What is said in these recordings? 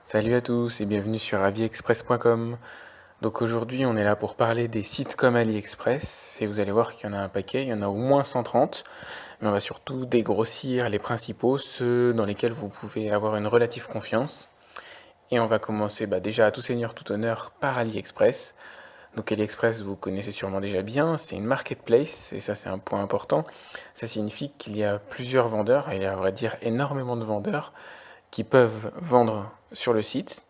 Salut à tous et bienvenue sur aviexpress.com. Donc aujourd'hui on est là pour parler des sites comme AliExpress et vous allez voir qu'il y en a un paquet, il y en a au moins 130, mais on va surtout dégrossir les principaux, ceux dans lesquels vous pouvez avoir une relative confiance. Et on va commencer déjà à tout seigneur tout honneur par AliExpress. Donc AliExpress vous connaissez sûrement déjà bien, c'est une marketplace et ça c'est un point important. Ça signifie qu'il y a plusieurs vendeurs, et il y a à vrai dire énormément de vendeurs qui peuvent vendre sur le site.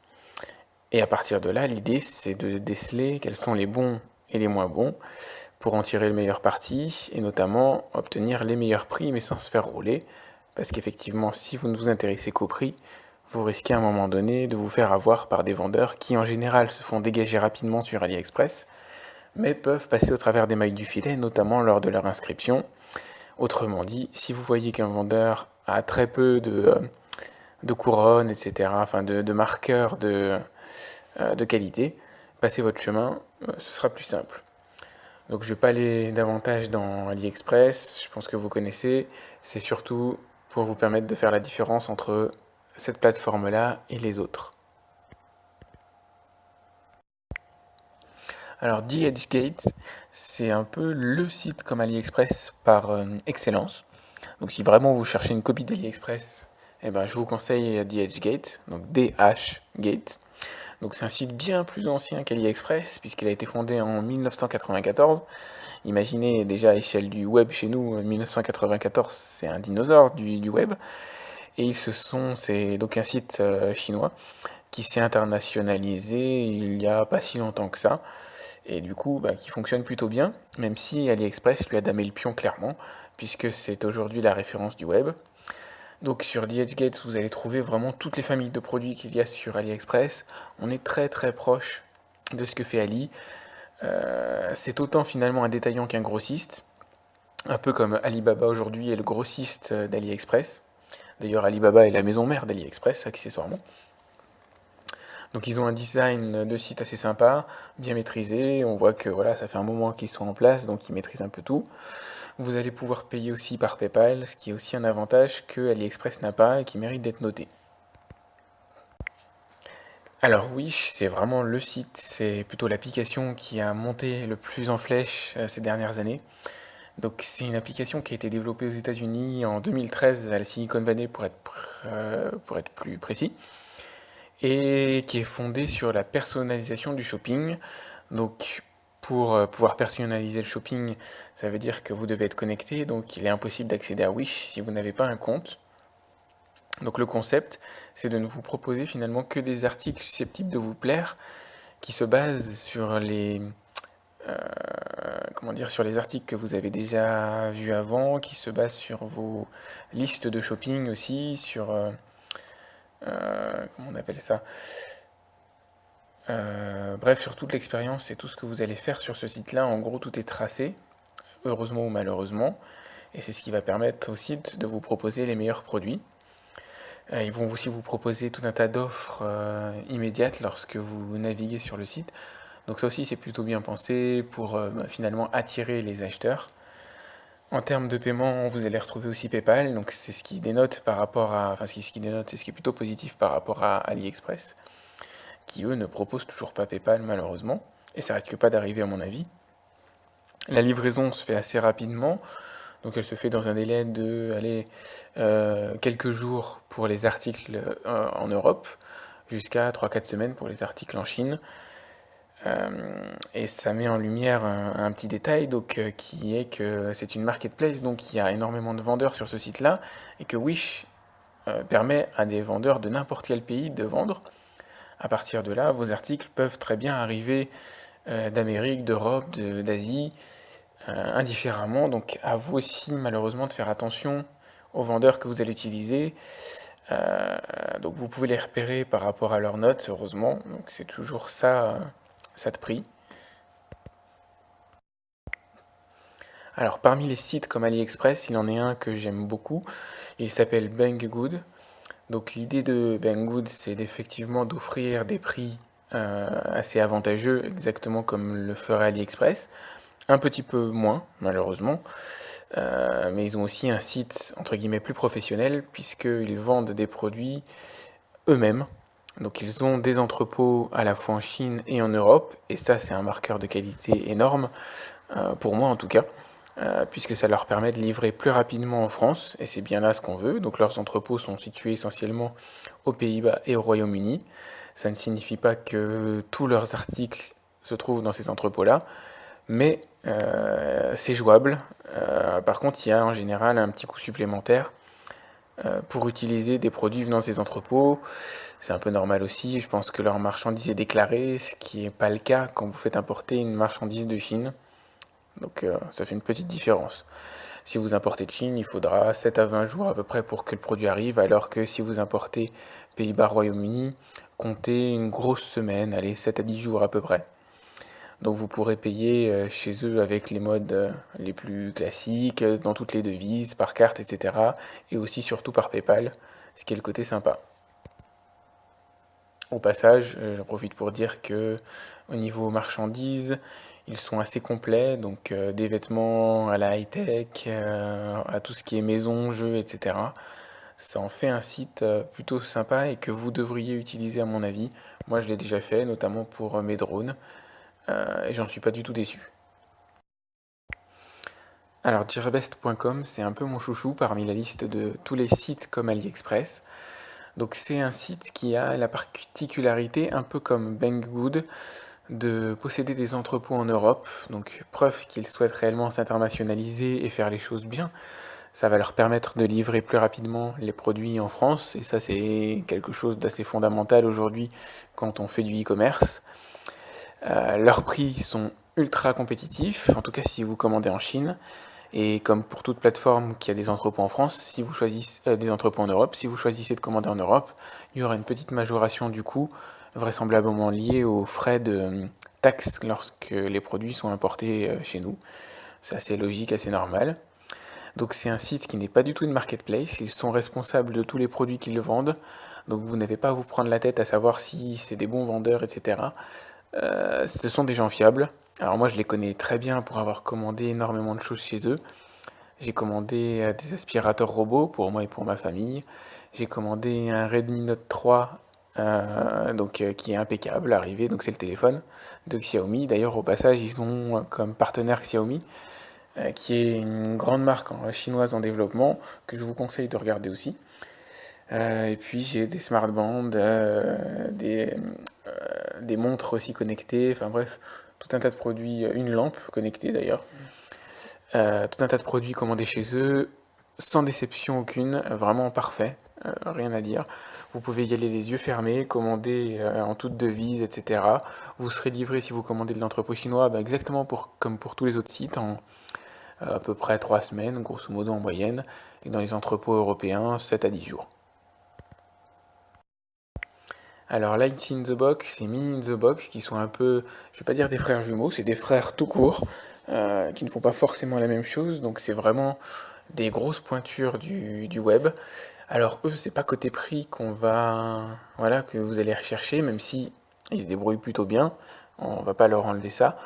Et à partir de là, l'idée, c'est de déceler quels sont les bons et les moins bons pour en tirer le meilleur parti et notamment obtenir les meilleurs prix mais sans se faire rouler. Parce qu'effectivement, si vous ne vous intéressez qu'au prix, vous risquez à un moment donné de vous faire avoir par des vendeurs qui en général se font dégager rapidement sur AliExpress, mais peuvent passer au travers des mailles du filet, notamment lors de leur inscription. Autrement dit, si vous voyez qu'un vendeur a très peu de couronnes, etc., enfin de marqueurs de qualité, passez votre chemin, ce sera plus simple. Donc je ne vais pas aller davantage dans AliExpress, je pense que vous connaissez, c'est surtout pour vous permettre de faire la différence entre cette plateforme-là et les autres. Alors DHgate, c'est un peu le site comme AliExpress par excellence. Donc si vraiment vous cherchez une copie d'AliExpress, je vous conseille DHgate, donc DHgate. Donc c'est un site bien plus ancien qu'AliExpress, puisqu'il a été fondé en 1994. Imaginez déjà à l'échelle du web chez nous, 1994, c'est un dinosaure du web. Et c'est donc un site chinois qui s'est internationalisé il n'y a pas si longtemps que ça. Et du coup, qui fonctionne plutôt bien, même si AliExpress lui a damé le pion clairement, puisque c'est aujourd'hui la référence du web. Donc sur DHgate, vous allez trouver vraiment toutes les familles de produits qu'il y a sur AliExpress. On est très très proche de ce que fait Ali. C'est autant finalement un détaillant qu'un grossiste, un peu comme Alibaba aujourd'hui est le grossiste d'AliExpress. D'ailleurs, Alibaba est la maison mère d'AliExpress, accessoirement. Donc ils ont un design de site assez sympa, bien maîtrisé. On voit que voilà, ça fait un moment qu'ils sont en place, donc ils maîtrisent un peu tout. Vous allez pouvoir payer aussi par PayPal, ce qui est aussi un avantage que AliExpress n'a pas et qui mérite d'être noté. Alors Wish, c'est vraiment le site, c'est plutôt l'application qui a monté le plus en flèche ces dernières années. Donc c'est une application qui a été développée aux États-Unis en 2013 à la Silicon Valley pour être plus précis, et qui est fondée sur la personnalisation du shopping. Donc pour pouvoir personnaliser le shopping, ça veut dire que vous devez être connecté, donc il est impossible d'accéder à Wish si vous n'avez pas un compte. Donc le concept, c'est de ne vous proposer finalement que des articles susceptibles de vous plaire, qui se basent sur sur les articles que vous avez déjà vus avant, qui se basent sur vos listes de shopping aussi, sur comment on appelle ça, bref, sur toute l'expérience et tout ce que vous allez faire sur ce site-là. En gros, tout est tracé, heureusement ou malheureusement, et c'est ce qui va permettre au site de vous proposer les meilleurs produits. Ils vont aussi vous proposer tout un tas d'offres immédiates lorsque vous naviguez sur le site. Donc ça aussi c'est plutôt bien pensé pour finalement attirer les acheteurs. En termes de paiement, vous allez retrouver aussi PayPal, donc c'est ce qui dénote par rapport à, enfin ce qui dénote, c'est ce qui est plutôt positif par rapport à AliExpress, qui eux ne proposent toujours pas PayPal malheureusement, et ça risque pas d'arriver à mon avis. La livraison se fait assez rapidement, donc elle se fait dans un délai de quelques jours pour les articles en Europe, jusqu'à 3-4 semaines pour les articles en Chine. Et ça met en lumière un petit détail qui est que c'est une marketplace, donc il y a énormément de vendeurs sur ce site-là, et que Wish permet à des vendeurs de n'importe quel pays de vendre. À partir de là, vos articles peuvent très bien arriver d'Amérique, d'Europe, d'Asie, indifféremment. Donc à vous aussi malheureusement de faire attention aux vendeurs que vous allez utiliser. Donc vous pouvez les repérer par rapport à leurs notes, heureusement. Donc c'est toujours ça de prix. Alors parmi les sites comme AliExpress, il en est un que j'aime beaucoup. Il s'appelle Banggood. Donc l'idée de Banggood, c'est effectivement d'offrir des prix assez avantageux, exactement comme le ferait AliExpress. Un petit peu moins, malheureusement. Mais ils ont aussi un site, entre guillemets, plus professionnel, puisqu'ils vendent des produits eux-mêmes. Donc ils ont des entrepôts à la fois en Chine et en Europe, et ça c'est un marqueur de qualité énorme, pour moi en tout cas, puisque ça leur permet de livrer plus rapidement en France, et c'est bien là ce qu'on veut. Donc leurs entrepôts sont situés essentiellement aux Pays-Bas et au Royaume-Uni. Ça ne signifie pas que tous leurs articles se trouvent dans ces entrepôts-là, mais c'est jouable. Par contre, il y a en général un petit coût supplémentaire pour utiliser des produits venant de ces entrepôts. C'est un peu normal aussi, je pense que leur marchandise est déclarée, ce qui n'est pas le cas quand vous faites importer une marchandise de Chine. Donc ça fait une petite différence. Si vous importez de Chine, il faudra 7 à 20 jours à peu près pour que le produit arrive, alors que si vous importez Pays-Bas, Royaume-Uni, comptez une grosse semaine, allez, 7 à 10 jours à peu près. Donc vous pourrez payer chez eux avec les modes les plus classiques, dans toutes les devises, par carte, etc. Et aussi surtout par PayPal, ce qui est le côté sympa. Au passage, j'en profite pour dire que au niveau marchandises, ils sont assez complets, donc des vêtements à la high-tech, à tout ce qui est maison, jeux, etc. Ça en fait un site plutôt sympa et que vous devriez utiliser à mon avis. Moi je l'ai déjà fait, notamment pour mes drones, et j'en suis pas du tout déçu. Alors gearbest.com, c'est un peu mon chouchou parmi la liste de tous les sites comme AliExpress. Donc c'est un site qui a la particularité, un peu comme Banggood, de posséder des entrepôts en Europe. Donc preuve qu'ils souhaitent réellement s'internationaliser et faire les choses bien. Ça va leur permettre de livrer plus rapidement les produits en France. Et ça c'est quelque chose d'assez fondamental aujourd'hui quand on fait du e-commerce. Leurs prix sont ultra compétitifs, en tout cas si vous commandez en Chine. Et comme pour toute plateforme qui a des entrepôts en France, si vous choisissez des entrepôts en Europe, si vous choisissez de commander en Europe, il y aura une petite majoration du coût, vraisemblablement liée aux frais de taxes lorsque les produits sont importés chez nous. C'est assez logique, assez normal. Donc c'est un site qui n'est pas du tout une marketplace, ils sont responsables de tous les produits qu'ils vendent, donc vous n'avez pas à vous prendre la tête à savoir si c'est des bons vendeurs, etc. Ce sont des gens fiables. Alors moi je les connais très bien pour avoir commandé énormément de choses chez eux. J'ai commandé des aspirateurs robots pour moi et pour ma famille. J'ai commandé un Redmi Note 3 qui est impeccable, arrivé, donc c'est le téléphone de Xiaomi. D'ailleurs au passage ils ont comme partenaire Xiaomi, qui est une grande marque chinoise en développement, que je vous conseille de regarder aussi. Et puis j'ai des smartbands, des montres aussi connectées, enfin bref, tout un tas de produits, une lampe connectée d'ailleurs, tout un tas de produits commandés chez eux, sans déception aucune, vraiment parfait, rien à dire. Vous pouvez y aller les yeux fermés, commander en toute devise, etc. Vous serez livré si vous commandez de l'entrepôt chinois, exactement comme pour tous les autres sites, en à peu près 3 semaines, grosso modo en moyenne, et dans les entrepôts européens, 7 à 10 jours. Alors Light in the Box et Mini in the Box, qui sont un peu, je vais pas dire des frères jumeaux, c'est des frères tout court, qui ne font pas forcément la même chose, donc c'est vraiment des grosses pointures du web. Alors eux, c'est pas côté prix voilà, que vous allez rechercher, même si ils se débrouillent plutôt bien, on va pas leur enlever ça.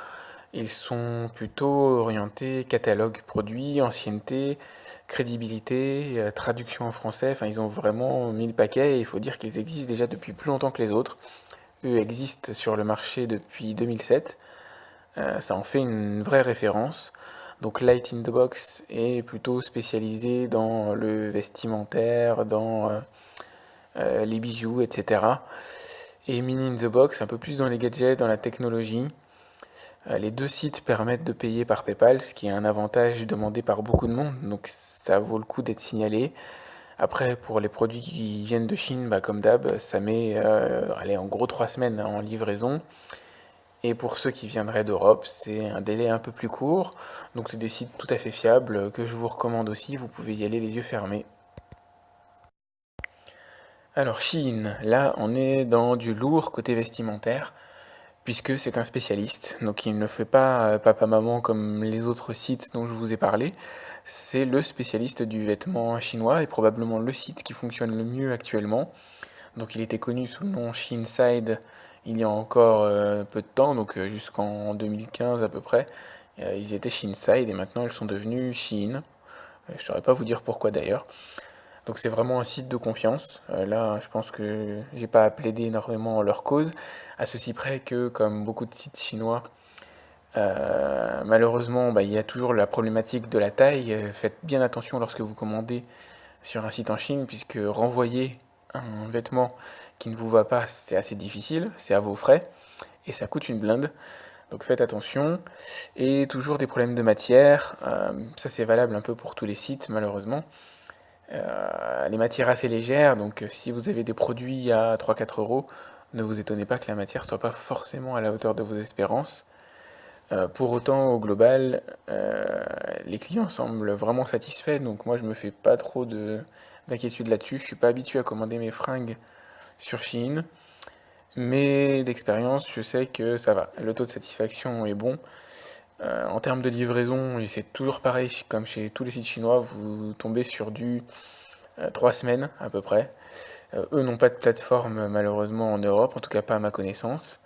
Ils sont plutôt orientés catalogue produit, ancienneté, crédibilité, traduction en français. Enfin, ils ont vraiment mis le paquet et il faut dire qu'ils existent déjà depuis plus longtemps que les autres. Eux existent sur le marché depuis 2007. Ça en fait une vraie référence. Donc Light in the Box est plutôt spécialisé dans le vestimentaire, dans les bijoux, etc. Et Mini in the Box un peu plus dans les gadgets, dans la technologie. Les deux sites permettent de payer par PayPal, ce qui est un avantage demandé par beaucoup de monde, donc ça vaut le coup d'être signalé. Après, pour les produits qui viennent de Chine, comme d'hab, ça met allez, en gros 3 semaines en livraison. Et pour ceux qui viendraient d'Europe, c'est un délai un peu plus court. Donc c'est des sites tout à fait fiables que je vous recommande aussi, vous pouvez y aller les yeux fermés. Alors Chine, là on est dans du lourd côté vestimentaire, puisque c'est un spécialiste, donc il ne fait pas papa-maman comme les autres sites dont je vous ai parlé, c'est le spécialiste du vêtement chinois et probablement le site qui fonctionne le mieux actuellement. Donc il était connu sous le nom Shinside il y a encore peu de temps, donc jusqu'en 2015 à peu près, ils étaient Shinside et maintenant ils sont devenus Shein. Je ne saurais pas vous dire pourquoi d'ailleurs. Donc c'est vraiment un site de confiance. Là, je pense que j'ai pas à plaider énormément en leur cause, à ceci près que, comme beaucoup de sites chinois, malheureusement, il y a toujours la problématique de la taille. Faites bien attention lorsque vous commandez sur un site en Chine, puisque renvoyer un vêtement qui ne vous va pas, c'est assez difficile, c'est à vos frais, et ça coûte une blinde. Donc faites attention. Et toujours des problèmes de matière. Ça c'est valable un peu pour tous les sites, malheureusement. Les matières assez légères, donc si vous avez des produits à 3-4 euros, ne vous étonnez pas que la matière soit pas forcément à la hauteur de vos espérances. Pour autant, au global, les clients semblent vraiment satisfaits, donc moi je me fais pas trop d'inquiétude là-dessus. Je suis pas habitué à commander mes fringues sur Shein, mais d'expérience, je sais que ça va. Le taux de satisfaction est bon. En termes de livraison, c'est toujours pareil, comme chez tous les sites chinois, vous tombez sur du 3 semaines à peu près. Eux n'ont pas de plateforme malheureusement en Europe, en tout cas pas à ma connaissance.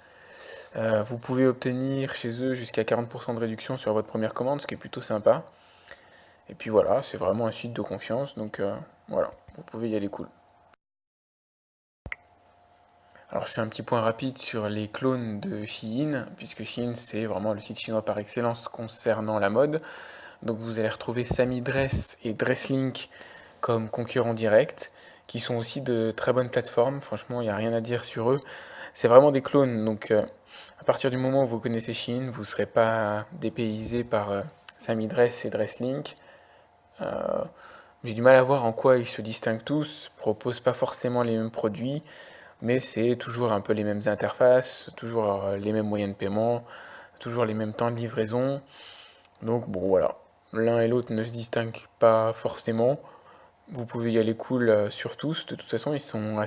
Vous pouvez obtenir chez eux jusqu'à 40% de réduction sur votre première commande, ce qui est plutôt sympa. Et puis voilà, c'est vraiment un site de confiance, donc voilà, vous pouvez y aller cool. Alors je fais un petit point rapide sur les clones de Shein, puisque Shein c'est vraiment le site chinois par excellence concernant la mode. Donc vous allez retrouver Samy Dress et Dresslink comme concurrents directs, qui sont aussi de très bonnes plateformes. Franchement, il n'y a rien à dire sur eux. C'est vraiment des clones, donc à partir du moment où vous connaissez Shein, vous ne serez pas dépaysé par Samy Dress et Dresslink. J'ai du mal à voir en quoi ils se distinguent tous, proposent pas forcément les mêmes produits, mais c'est toujours un peu les mêmes interfaces, toujours les mêmes moyens de paiement, toujours les mêmes temps de livraison. Donc bon voilà, l'un et l'autre ne se distinguent pas forcément. Vous pouvez y aller cool sur tous, de toute façon ils sont assez